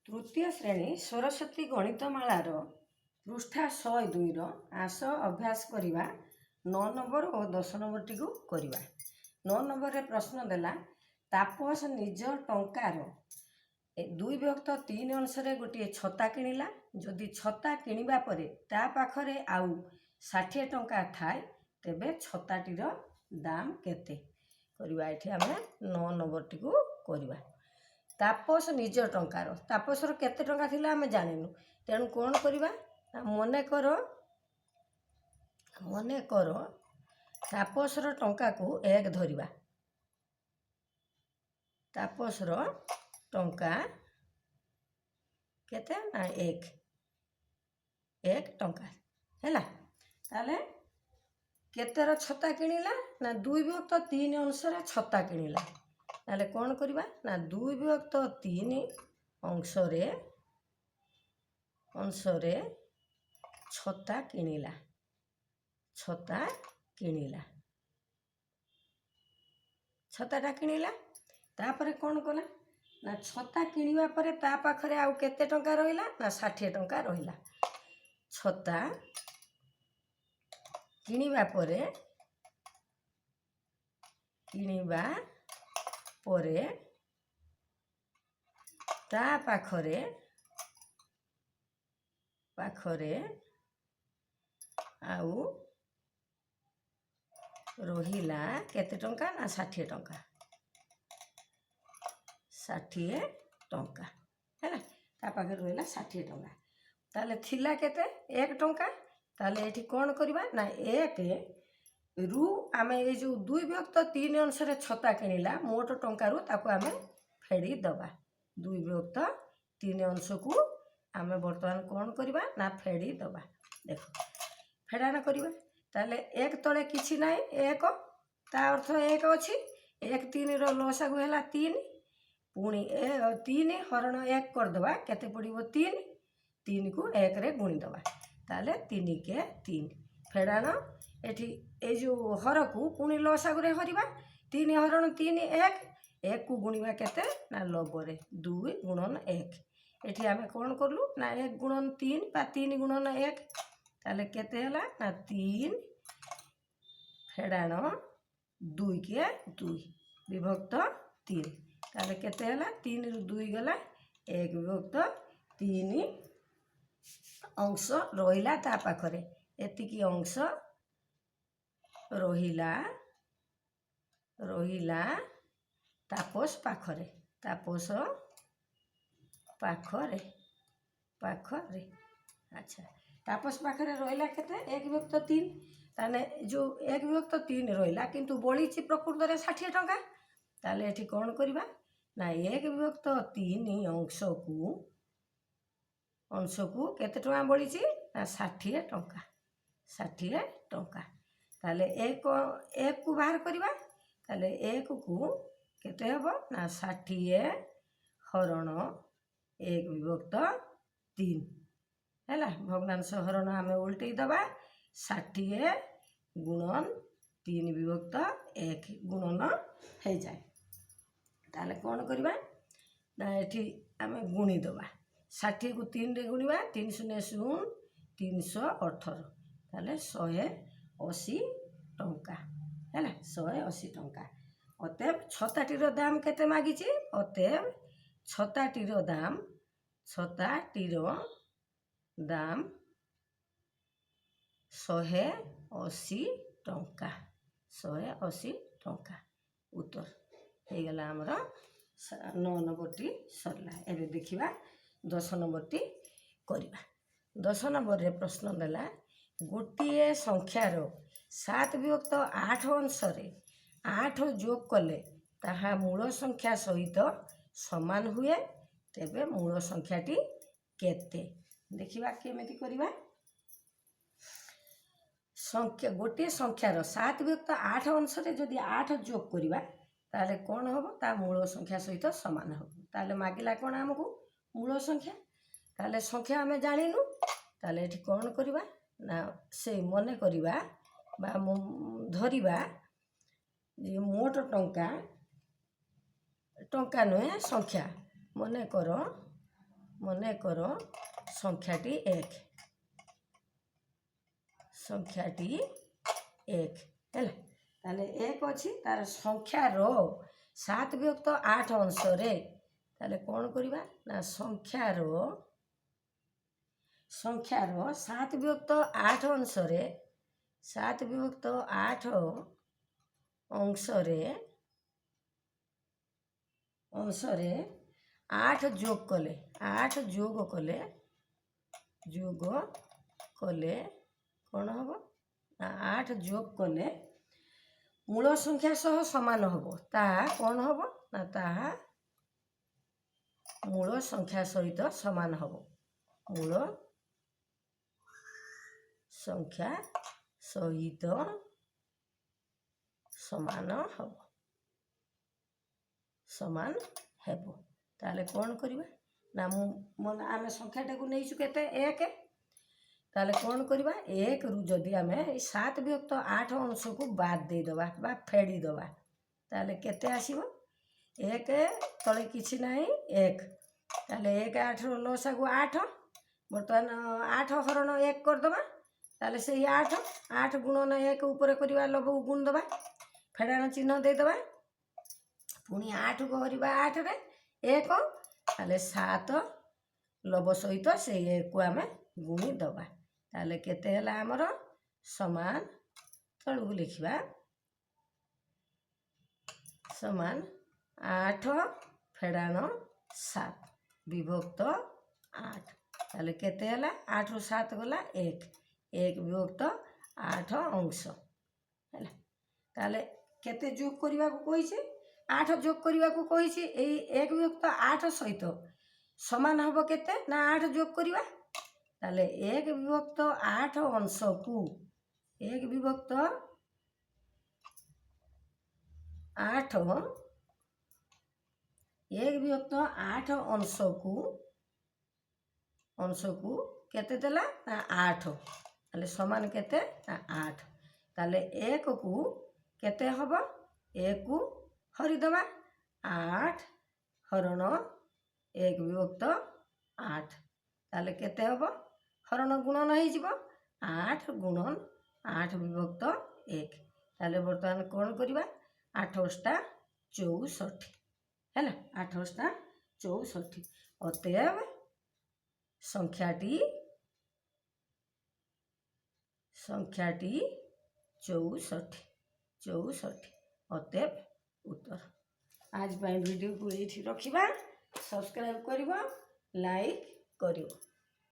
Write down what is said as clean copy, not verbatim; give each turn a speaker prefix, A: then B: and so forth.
A: तृतीय श्रेणी सरस्वती गणितमालार पृष्ठा 102 आस अभ्यास करवा 9 नंबर और 10 नंबर टी करवा। 9 नंबर रे प्रश्न देला तापस निज टंकार 2 विभक्त 3 अंशरे गोटे छता किणिला। जदि छता किणिबा परे ता पाखरे आउ 60 टंका थाए तेबे छताटीर दाम केते करवा। एठी आमे 9 नंबर टी करवा। तापस निज टंकार तापसर केते टंका थिला आमे जानिनु, तेणु कौन करवा मने कर तापसर टंका को 1 धरिबा। तापसर टंका केते ना 1 टंका हैला। ताले केतेर छता किणिला ना 2 विभक्त 3 अंशरे छता किणिला। ताले कौन करवा ना 2 विभक्त 3 अंशरे छता किणिला। छताटा किणिला तापरे कौन कला ना छता किणिबा परे ता पाखरे आउ केते टंका रहिला ना 60 टंका रहिला। छता किणिबा परे ता पाखरे आउ रहिला केते टंका ना 60 टंका। 60 टंका हैला ता पाखरे रहिला 60 टंका। ताले थिला केते 1 टंका। ताले एठी कौन करवा ना 1 रु आमे ए जो 2 विभक्त 3 अंशरे छता किणिला मोट टंका रु ताको आमे फेड़ी दबा। 2 विभक्त 3 अंश को आमे वर्तमान कौन करवा ना फेड़ी दबा। देखो फेड़ाना करवा। ताले 1 तले किछि नाइ 1 ता अर्थ 1 अछि। 1 3 रो लसागु हैला 3 पुणी 3 हरण 1 कर दबा केते पड़िबो 3 को 1 रे गुणी दबा। ताले 3 के 3 फेड़ाना। एठी ए जो हर को पुणी लसागु रे हरिबा 3 हरण 3 1 को गुणिबा केते ना 90 रे 2 गुणन 1। एठी आमे कौन करलु ना 1 गुणन 3 बा 3 गुणन 1 ताले केते हैला ना 3 फेड़ाण 2 के 2 विभक्त 3 ताले केते हैला 3 रु 2 गला 1 विभक्त 3 अंश रहिला ता पाखरे एतिकी अंश रहिला तापस पाखरे अच्छा तापस पाखरे रहिला केते 1 विभक्त 3 ताने जो 1 विभक्त 3 रहिला किंतु बळीची प्रकृत रे 60 टंका। ताले एठी कौन करवा ना 1 विभक्त 3 अंश को केते टंका बळीची ना 60 टंका। ताले 1 को बाहर करवा। ताले 1 को केते हबो ना 60 हरण 1 विभक्त 3 हैला। भग्नांश हरण आमे उल्टै दबा 60 गुणन 3 विभक्त 1 गुणन हो जाए। ताले कौन करवा ना एठी आमे गुणी दबा 60 को 3 रे गुणिबा 3 शून्य शून 318 ताले 180 टंका हैला 180 टंका। अतएव छताटीर दाम केते मागिची अतएव छताटीर दाम 180 टंका। 180 टंका उत्तर हो गला हमर 9 नंबर टी सरला। एबे देखिबा 10 नंबर टी करबा। 10 नंबर रे प्रश्न देला गोटिए संख्यार 7 विभक्त 8 अंशरे 8 जोग कले ताहा मूल संख्या सहित समान हुए तेबे मूल संख्याटी केते। देखिबा केमिति करबा। संख्या गोटे संख्यार 7 विभक्त 8 अंशरे जदि 8 जोग करबा ताले कौन हबो ता मूल संख्या सहित समान हबो। ताले मागिला कौन हमकु मूल संख्या। ताले संख्या आमे जानिनु। ताले एठी कौन करबा ना से मने करबा बा धरिबा जे मोट टंका नुहे संख्या मने कर ମନେକର ସଂଖ୍ୟାଟି 1 ହେଲା। ତାହେଲେ 1 ଅଛି, ତାର ସଂଖ୍ୟାର 7 ବିଭକ୍ତ 8 ଅଂଶରେ ତାହେଲେ କ'ଣ କରିବା ନା ସଂଖ୍ୟାର 7 ବିଭକ୍ତ 8 ଅଂଶରେ 7 ବିଭକ୍ତ 8 ଅଂଶରେ 8 ଯୋଗ କଲେ 8 ଯୋଗ କଲେ କ'ଣ ହେବ ନା 8 ଯୋଗ କଲେ ମୂଳ ସଂଖ୍ୟା ସହ ସମାନ ହେବ। ତାହା କ'ଣ ହେବ ନା ତାହା ମୂଳ ସଂଖ୍ୟା ସହିତ ସମାନ ହେବ। ମୂଳ ସଂଖ୍ୟା ସହିତ ସମାନ ହେବ। ତାହେଲେ କ'ଣ କରିବା ନା ଆମେ ସଂଖ୍ୟାଟାକୁ ନେଇଛୁ କେତେ 1। ତାହେଲେ କ'ଣ କରିବା 1ରୁ ଯଦି ଆମେ ଏଇ 7 ବିଭକ୍ତ 8 ଅଂଶକୁ ବାଦ ଦେଇଦେବା ବା ଫେଡ଼ିଦେବା ତାହେଲେ କେତେ ଆସିବ 1 ତଳେ କିଛି ନାହିଁ 1। ତାହେଲେ 1 8ର ଲସାଗୁ 8। ବର୍ତ୍ତମାନ 8 ହରଣ 1 କରିଦେବା। ତାହେଲେ ସେଇ 8 ଗୁଣନ 1 ଉପରେ କରିବା ଲବକୁ ଗୁଣ ଦେବା ଫେଡ଼ାଣ ଚିହ୍ନ ଦେଇଦେବା ପୁଣି 8 କରିବା 8ରେ 1 ତାହେଲେ 7 ଲବ ସହିତ ସେଇ 1କୁ ଆମେ ଗୁଣି ଦେବା। ତାହେଲେ କେତେ ହେଲା ଆମର ସମାନ ତଳକୁ ଲେଖିବା ସମାନ 8 ଫେଡ଼ାଣ 7 ବିଭକ୍ତ 8। ତାହେଲେ କେତେ ହେଲା 8ରୁ 7 ଗଲା 1 ବିଭକ୍ତ 8 ଅଂଶ ହେଲା। ତାହେଲେ କେତେ ଯୋଗ କରିବାକୁ କହିଛି 8 ଯୋଗ କରିବାକୁ କହିଛି। ଏଇ 1 ବିଭକ୍ତ 8 ସହିତ ସମାନ ହେବ କେତେ ନା 8 ଯୋଗ କରିବା। ତାହେଲେ 1 ବିଭକ୍ତ 8 ଅଂଶକୁ 1 ବିଭକ୍ତ 8 ଅଂଶକୁ କେତେ ଦେଲା ନା 8। ତାହେଲେ ସମାନ କେତେ ନା 8। ତାହେଲେ 1କୁ କେତେ ହେବ 1କୁ ହରିଦେବା 8 ହରଣ 1 ବିଭକ୍ତ 8। ତାହେଲେ କେତେ ହେବ ହରଣ ଗୁଣନ ହେଇଯିବ 8 ଗୁଣନ 8 ବିଭକ୍ତ 1। ତାହେଲେ ବର୍ତ୍ତମାନ କ'ଣ କରିବା 8 ଅଷ୍ଟା 64 ହେଲା। 8 ଅଷ୍ଟା 64 ଅତଏବ ସଂଖ୍ୟାଟି 64 ଅତଏବ ଉତ୍ତର। ଆଜି ପାଇଁ ଭିଡ଼ିଓକୁ ଏଇଠି ରଖିବା। ସବସ୍କ୍ରାଇବ୍ କରିବ ଲାଇକ୍ କରିବ।